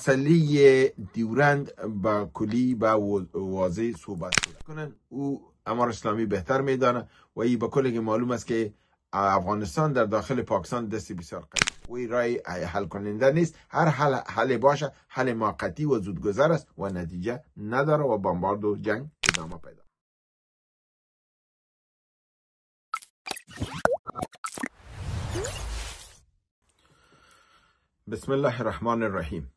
مسئله دیورند با کلی با واضح صحبت کنن. او امار اسلامی بهتر میدانه و ای به کلی معلوم است که افغانستان در داخل پاکستان دستی بسیار قوی و رای حل کننده نیست. هر حل باشه حل موقتی و زودگذر است و نتیجه نداره و بمبارد و جنگ ادامه پیدا. بسم الله الرحمن الرحیم.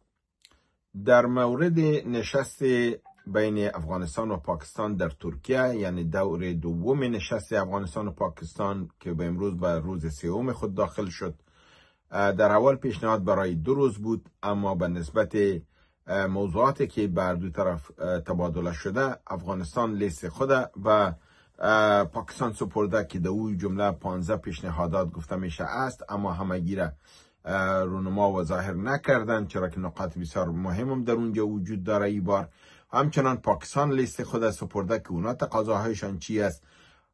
در مورد نشست بین افغانستان و پاکستان در ترکیه، یعنی دور دوم نشست افغانستان و پاکستان که به امروز به روز سوم خود داخل شد، در اول پیشنهاد برای 2 روز بود، اما به نسبت موضوعاتی که بر دو طرف تبادله شده، افغانستان لیست خود و پاکستان سپرده که در او جمله 15 پیشنهادات گفته میشه است، اما همگی را رونما و ظاهر نکردن، چرا که نقاط بسیار مهم هم در اونجا وجود داره. ای بار همچنان پاکستان لیست خود سپرده که اونا تقاضاهایشان چی است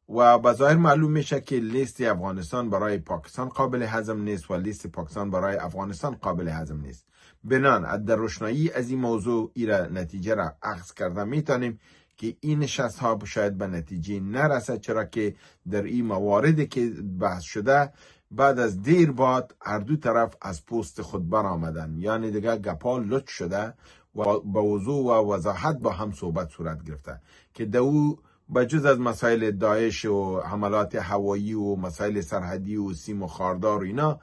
و به ظاهر معلوم میشه که لیست افغانستان برای پاکستان قابل هضم نیست و لیست پاکستان برای افغانستان قابل هضم نیست. بنان در روشنایی از این موضوع ایرا نتیجه را اخذ کرده میتونیم که این نشست ها شاید به نتیجه نرسد، چرا که در این مواردی که بحث شده بعد از دیر بعد هر دو طرف از پوست خود برآمدن، یعنی دیگه گپا لط شده و با وضوح و وضاحت با هم صحبت صورت گرفته که دو بجز از مسائل داعش و حملات هوایی و مسائل سرحدی و سیم و خاردار و اینا،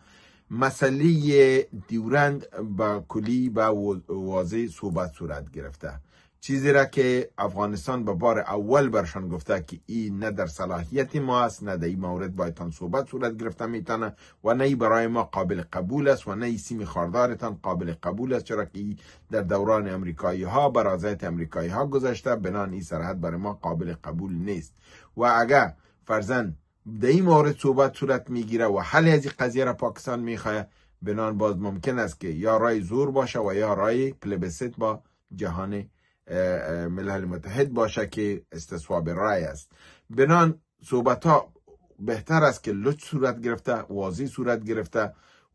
مسئله دیورند با کلی با واضح صحبت صورت گرفته. چیزی را که افغانستان به بار اول برشان گفته که این نه در صلاحیت ما است، نه در این مورد بایتان صحبت صورت گرفته میتونه و نه برای ما قابل قبول است و نه سیم خاردارتان قابل قبول است، چرا که در دوران امریکایی ها بر رضایت امریکایی ها گذشته، بنان این سرحد برای ما قابل قبول نیست. و اگر فرضاً در این مورد صورت میگیره و حل از این قضیه را پاکستان میخواه، بنان باز ممکن است که یا رای زور باشه و یا رای پلبیسیت با جهان ملل متحد باشه که استصواب رای است. بنان صحبت ها بهتر است که لطف صورت گرفته، واضح صورت گرفته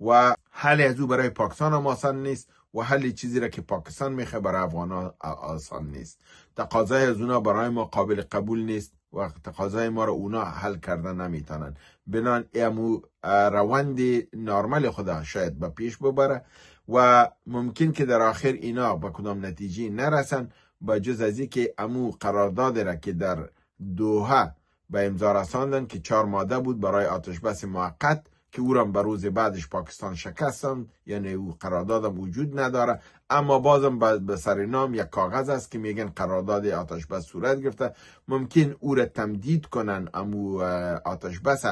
و حل از او برای پاکستان هم آسان نیست و حل چیزی را که پاکستان میخواه برای افغان ها آسان نیست. تقاضای از اونا برای ما قابل قبول نیست و تقاضای ما را اونا حل کردن نمیتونن. بنان امو روند نرمال خدا شاید به پیش ببره و ممکن که در آخر اینا به کدام نتیجه نرسن، با جز از این که امو قرارداد را که در دوحه به امضا رساندن که 4 ماده بود برای آتش بس موقت که او را به روز بعدش پاکستان شکستند، یعنی او قرارداد وجود نداره، اما بازم به سر نام یک کاغذ است که میگن قرارداد آتش بس صورت گرفته. ممکن او را تمدید کنن امو آتش بس،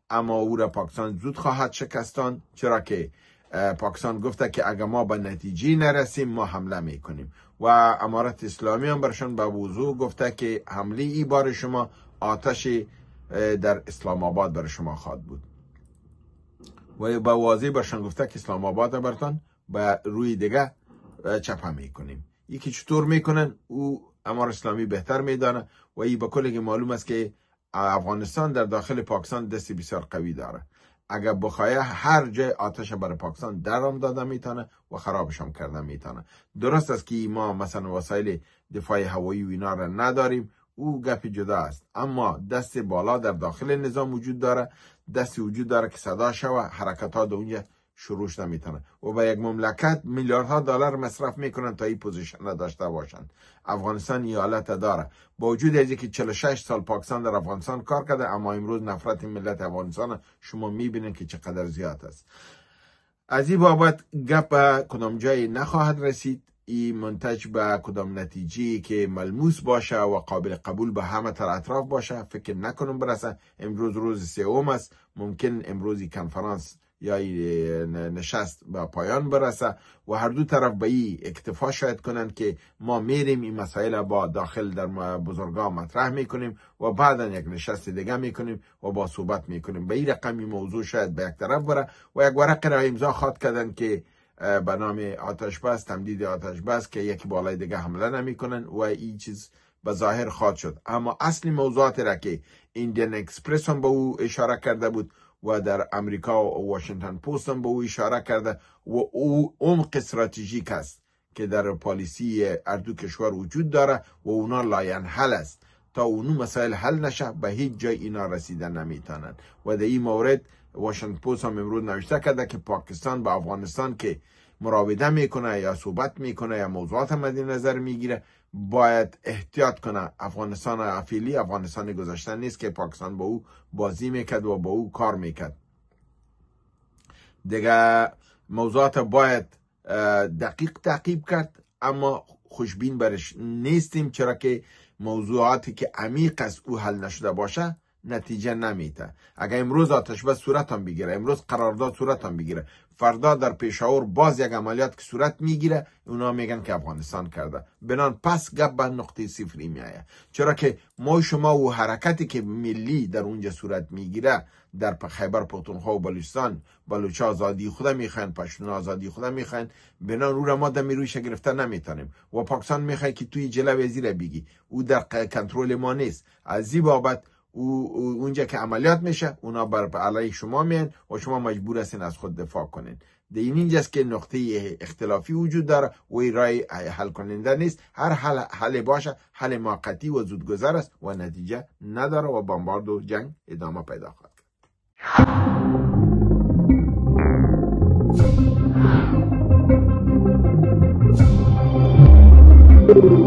اما او را پاکستان زود خواهد شکستان، چرا که پاکستان گفته که اگر ما به نتیجه نرسیم ما حمله میکنیم و امارت اسلامی هم برشان به وضوح گفته که حمله ای بار شما آتش در اسلام آباد بر شما خواهد بود و به واضح برشان گفته که اسلام آباد برتان به روی دیگه چپه میکنیم. یکی چطور میکنن او امارت اسلامی بهتر میدانه و ای به کلی معلوم است که افغانستان در داخل پاکستان دستی بسیار قوی داره. اگر بخواه هر جای آتش برای پاکستان درام داده میتونه و خرابش هم کرده میتونه. درست است که ما مثلا وسایل دفاع هوایی و اینا را نداریم، او گپ جدا است، اما دست بالا در داخل نظام وجود داره، دستی وجود داره که صدا شوه حرکت ها در اونجا شروع نمیتونه و به یک مملکت میلیاردها دلار مصرف میکنن تا این پوزیشن داشته باشن. افغانستان این حالت داره، با وجود از اینکه 46 سال پاکستان در افغانستان کار کرده، اما امروز نفرت ملت افغانستان شما میبینید که چقدر زیاد است. از این بابت گپ کدام جای نخواهد رسید، این منتج به کدام نتیجه که ملموس باشه و قابل قبول به همه تر اطراف باشه فکر نکنم برسه. امروز روز سوم است، ممکن امروزی کنفرانس یا نشست به پایان برسه و هر دو طرف به این اکتفا شاید کنند که ما میریم این مسائل با داخل در بزرگاه مطرح میکنیم و بعدا یک نشست دیگه میکنیم و با صحبت میکنیم. به این رقمی موضوع شاید به یک طرف بره و یک ورق را امضا خواد کردن که به نام آتش بس، تمدید آتش بس، که یکی بالای دیگه حمله نمیکنن و این چیز به ظاهر خواهد شد. اما اصلی موضوعات را که ایندین اکسپرس هم به او اشاره کرده بود و در امریکا و واشنگتن پست هم به او اشاره کرده و او عمق استراتژیک است که در پالیسی هر دو کشور وجود داره و اونا لاینحل است. تا اونو مسائل حل نشه به هیچ جای اینا رسیدن نمیتونن. و در این مورد واشنگتن پست هم امروز نوشته کرده که پاکستان با افغانستان که مراوده میکنه یا صحبت میکنه یا موضوعات مد نظر میگیره باید احتیاط کنه. افغانستان افیلی افغانستان گذشته نیست که پاکستان با او بازی میکرد و با او کار میکرد. دیگه موضوعات باید دقیق تعقیب کرد، اما خوشبین برش نیستیم، چرا که موضوعاتی که عمیق است او حل نشده باشه نتیجه نمیده. اگر امروز آتش بس صورت هم بگیره، امروز قرارداد صورت هم بگیره، فردا در پیشاور باز یک عملیات که صورت میگیره، اونا میگن که افغانستان کرده، بنان پس گپ به نقطه صفری میایه. چرا که ما شما و حرکتی که ملی در اونجا صورت میگیره، در خیبر پختونخوا و بلوچستان، بلوچ آزادی خود میخواین، پشتون آزادی خود میخواین، بنان او را ما دمی رویش گرفته نمیتونیم. و پاکستان میخواد که توی جلو وزیر بگی، او در کنترل ما نیست. از این بابت اونجا که عملیات میشه اونا بر علیه شما میان و شما مجبور هستین از خود دفاع کنین. در اینجاست که نقطه اختلافی وجود داره و رای حل کننده نیست. هر حل باشه حل موقتی و زودگذر است و نتیجه نداره و بمبارد و جنگ ادامه پیدا خواهد کرد.